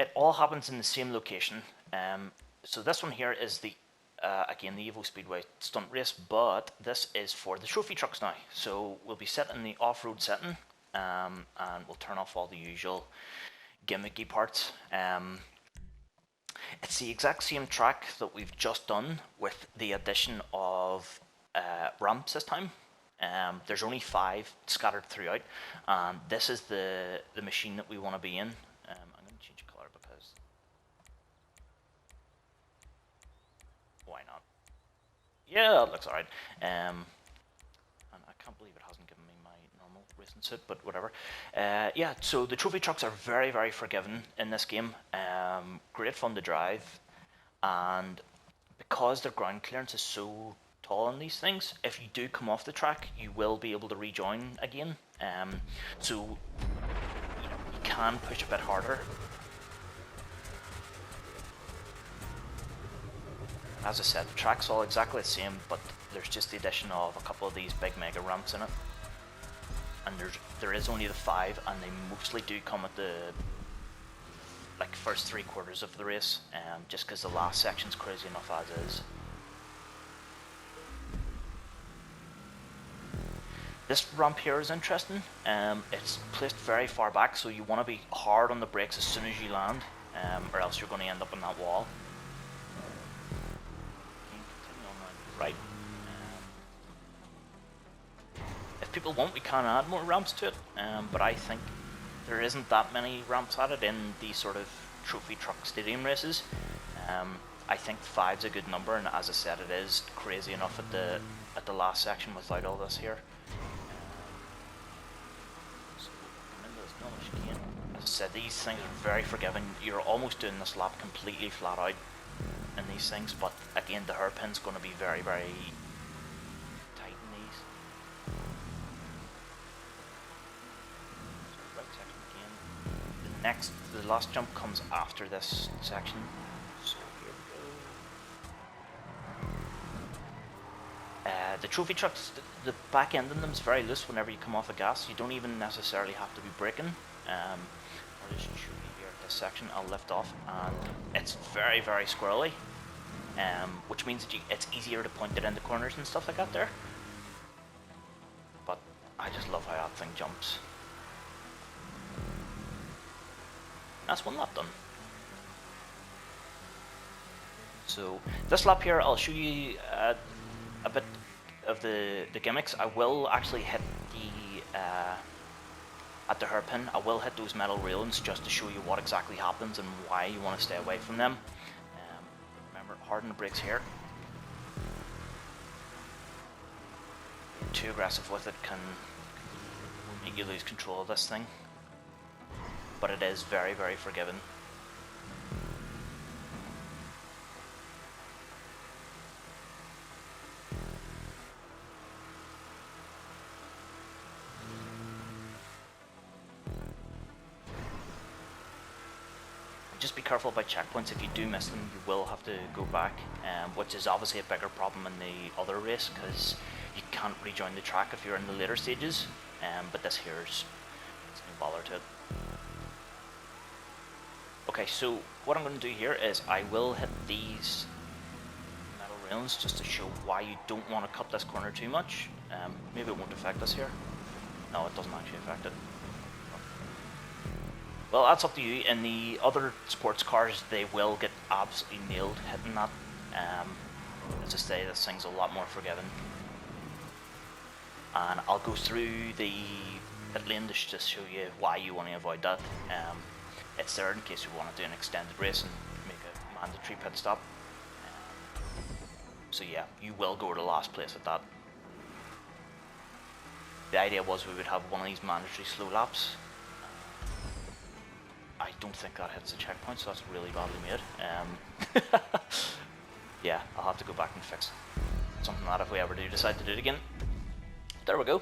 it all happens in the same location. So this one here is the again the EVO Speedway stunt race, but this is for the trophy trucks now. So we'll be set in the off-road setting, and we'll turn off all the usual gimmicky parts. It's the exact same track that we've just done with the addition of ramps this time. There's only 5 scattered throughout, and this is the machine that we want to be in. I'm going to change colour because why not? Yeah, it looks alright. And I can't believe it hasn't given me my normal racing suit, but whatever. Yeah, so the trophy trucks are very, very forgiving in this game. Great fun to drive, and because their ground clearance is so tall on these things, if you do come off the track, you will be able to rejoin again. So you can push a bit harder. As I said, the track's all exactly the same, but there's just the addition of a couple of these big mega ramps in it. And there is only the 5, and they mostly do come at the first 3/4 of the race, just because the last section's crazy enough as is. This ramp here is interesting. It's placed very far back, so you want to be hard on the brakes as soon as you land, or else you're going to end up on that wall. Continue on the right. If people want, we can add more ramps to it, but I think there isn't that many ramps added in these sort of trophy truck stadium races. I think 5's a good number, and as I said, it is crazy enough at the last section without all this here. As I said, these things are very forgiving. You're almost doing this lap completely flat out in these things, but again, the hairpin's going to be very, very tight in these. So right section again. The last jump comes after this section. So here we go. The trophy trucks, the back end of them is very loose whenever you come off the gas. You don't even necessarily have to be braking. I'll just show you here at this section. I'll lift off, and it's very, very squirrely, which means that it's easier to point it into corners and stuff like that there. But I just love how that thing jumps. That's one lap done. So this lap here, I'll show you a bit of the gimmicks. I will actually hit the at the hairpin, I will hit those metal railings just to show you what exactly happens and why you want to stay away from them. Remember, harden the brakes here. Being too aggressive with it can make you lose control of this thing, but it is very, very forgiving. Just be careful about checkpoints. If you do miss them, you will have to go back, which is obviously a bigger problem in the other race because you can't rejoin the track if you're in the later stages, but this here's no bother to it. Okay, so what I'm going to do here is I will hit these metal railings just to show why you don't want to cut this corner too much. Maybe it won't affect us here. No, it doesn't actually affect it. Well, that's up to you. In the other sports cars, they will get absolutely nailed hitting that. As I say, this thing's a lot more forgiving. And I'll go through the pit lane to just show you why you want to avoid that. It's there in case you want to do an extended race and make a mandatory pit stop. So yeah, you will go to last place at that. The idea was we would have one of these mandatory slow laps. I don't think that hits the checkpoint, so that's really badly made. Yeah, I'll have to go back and fix something like that if we ever do decide to do it again. There we go.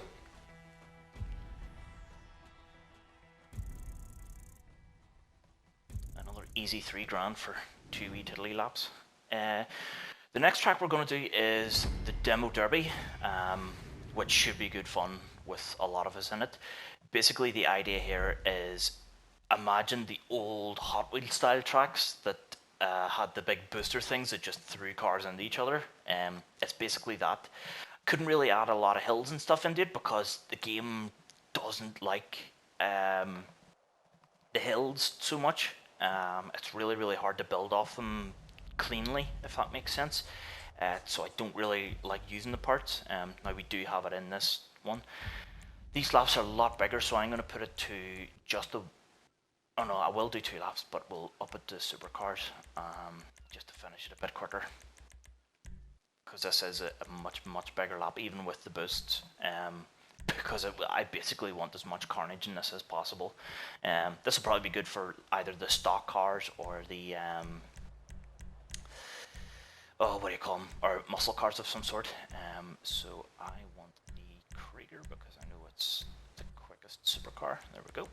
Another easy $3 for 2 wee tiddly laps. The next track we're going to do is the Demo Derby, which should be good fun with a lot of us in it. Basically, the idea here is imagine the old Hot Wheels style tracks that had the big booster things that just threw cars into each other. It's basically that. Couldn't really add a lot of hills and stuff into it because the game doesn't like the hills so much. It's really hard to build off them cleanly, if that makes sense. So I don't really like using the parts. Now we do have it in this one. These laps are a lot bigger, so I'm going to put it to just the... Oh no, I will do 2 laps, but we'll up it to supercars just to finish it a bit quicker. Because this is a much bigger lap, even with the boosts. Because I basically want as much carnage in this as possible. This will probably be good for either the stock cars or the what do you call them, or muscle cars of some sort. So I want the Krieger because I know it's the quickest supercar. There we go.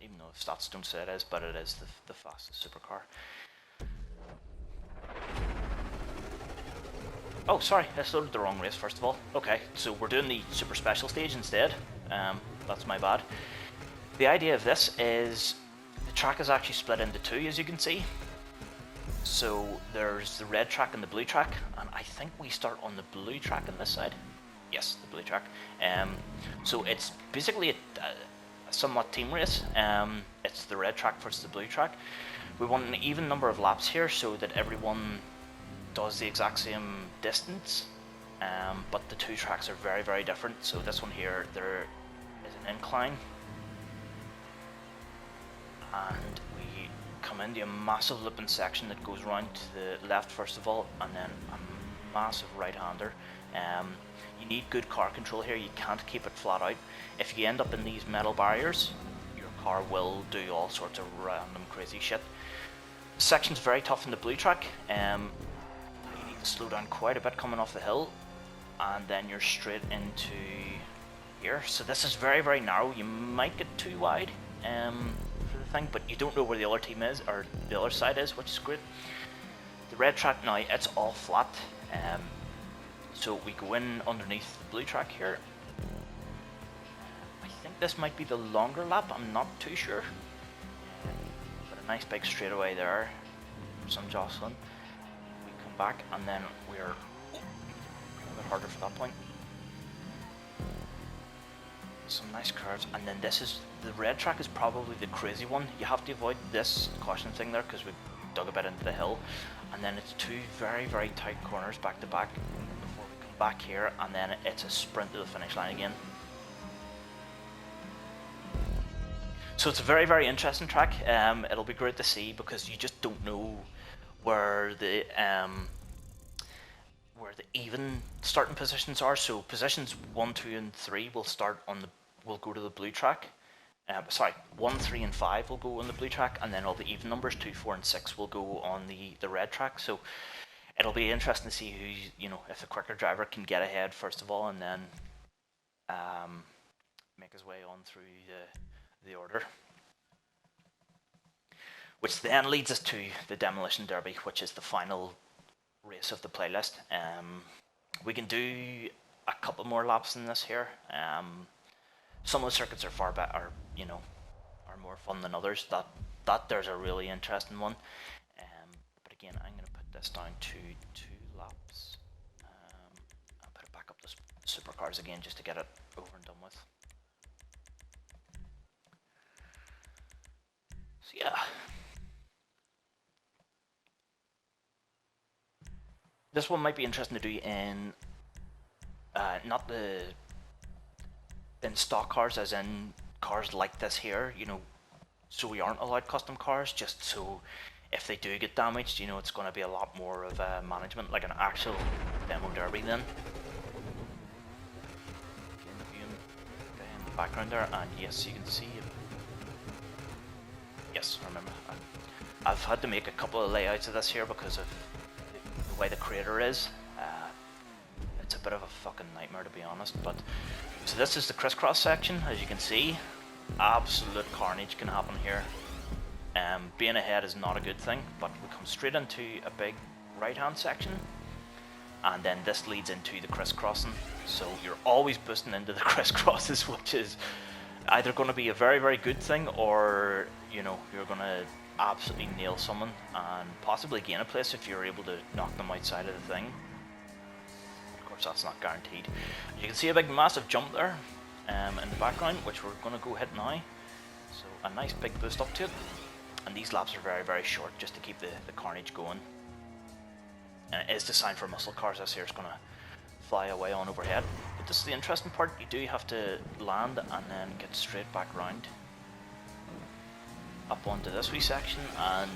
Even though the stats don't say it is, but it is the fastest supercar. Oh, sorry, I started the wrong race first of all. Okay, so we're doing the super special stage instead. That's my bad. The idea of this is the track is actually split into 2, as you can see. So there's the red track and the blue track, and I think we start on the blue track on this side. Yes, the blue track. So it's basically a somewhat team race. It's the red track versus the blue track. We want an even number of laps here so that everyone does the exact same distance, but the 2 tracks are very different. So this one here, there is an incline, and we come into a massive looping section that goes around to the left first of all, and then a massive right-hander. You need good car control here. You can't keep it flat out. If you end up in these metal barriers, your car will do all sorts of random crazy shit. The section's very tough in the blue track. You need to slow down quite a bit coming off the hill, and then you're straight into here. So this is very narrow. You might get too wide for the thing, but you don't know where the other team is, or the other side is, which is great. The red track now, it's all flat. So we go in underneath the blue track here. I think this might be the longer lap, I'm not too sure. But a nice big straightaway there, some jostling. We come back and then we're a bit harder for that point. Some nice curves, and then this is, the red track is probably the crazy one. You have to avoid this caution thing there because we dug a bit into the hill. And then it's 2 very tight corners back to back. Back here, and then it's a sprint to the finish line again. So it's a very interesting track. It'll be great to see because you just don't know where the even starting positions are. So positions 1, 2, and 3 will start on the will go to the blue track. Sorry, 1, 3, and 5 will go on the blue track, and then all the even numbers 2, 4, and 6 will go on the red track. So it'll be interesting to see who, if the quicker driver can get ahead first of all, and then make his way on through the order. Which then leads us to the Demolition Derby, which is the final race of the playlist. We can do a couple more laps in this here. Some of the circuits are far better, are more fun than others. That there's a really interesting one. But again, I'm going to put this down to 2 laps. I'll put it back up to supercars again just to get it over and done with. So yeah. This one might be interesting to do in not in stock cars, as in cars like this here, so we aren't allowed custom cars, just so if they do get damaged, it's going to be a lot more of management, like an actual demo derby then. Again, the view in the background there, and yes, you can see it. Yes, I remember. I've had to make a couple of layouts of this here because of the way the creator is. It's a bit of a fucking nightmare, to be honest. But so this is the crisscross section, as you can see. Absolute carnage can happen here. Being ahead is not a good thing, but we come straight into a big right-hand section. and then this leads into the crisscrossing. So you're always boosting into the crisscrosses, which is either going to be a very, very good thing, or you know, you're going to absolutely nail someone and possibly gain a place if you're able to knock them outside of the thing. Of course, that's not guaranteed. You can see a big massive jump there in the background, which we're going to go hit now. So a nice big boost up to it, and these laps are very, very short just to keep the carnage going. And it is designed for muscle cars. This here is going to fly away on overhead. But this is the interesting part. You do have to land and then get straight back round up onto this wee section, and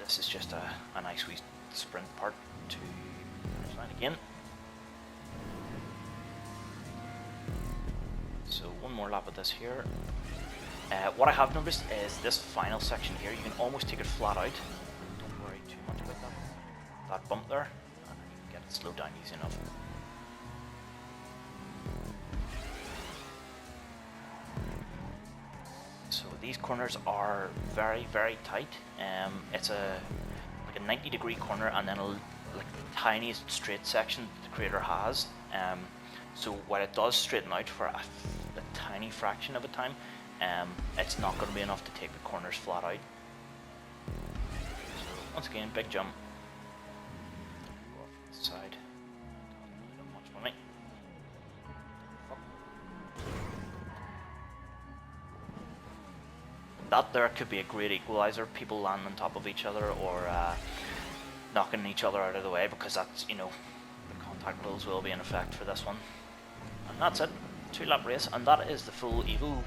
this is just a nice wee sprint part to finish line again. So one more lap of this here. What I have noticed is this final section here, you can almost take it flat out. Don't worry too much about that bump there, and you can get it slowed down easy enough. So these corners are very, very tight. It's like a 90-degree corner, and then like the tiniest straight section the creator has. So while it does straighten out for a tiny fraction of a time, it's not going to be enough to take the corners flat out. So once again, big jump. Go off to the side. Doesn't really do much for me. That there could be a great equalizer. People land on top of each other, or knocking each other out of the way, because that's, you know, the contact rules will be in effect for this one. And that's it. 2-lap race, and that is the full EVO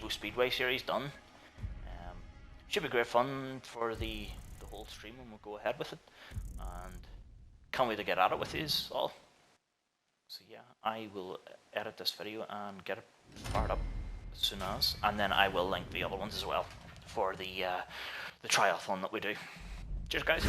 Speedway series done. Should be great fun for the whole stream when we go ahead with it, and can't wait to get at it with you all. So yeah, I will edit this video and get it fired up as soon as, and then I will link the other ones as well for the triathlon that we do. Cheers, guys.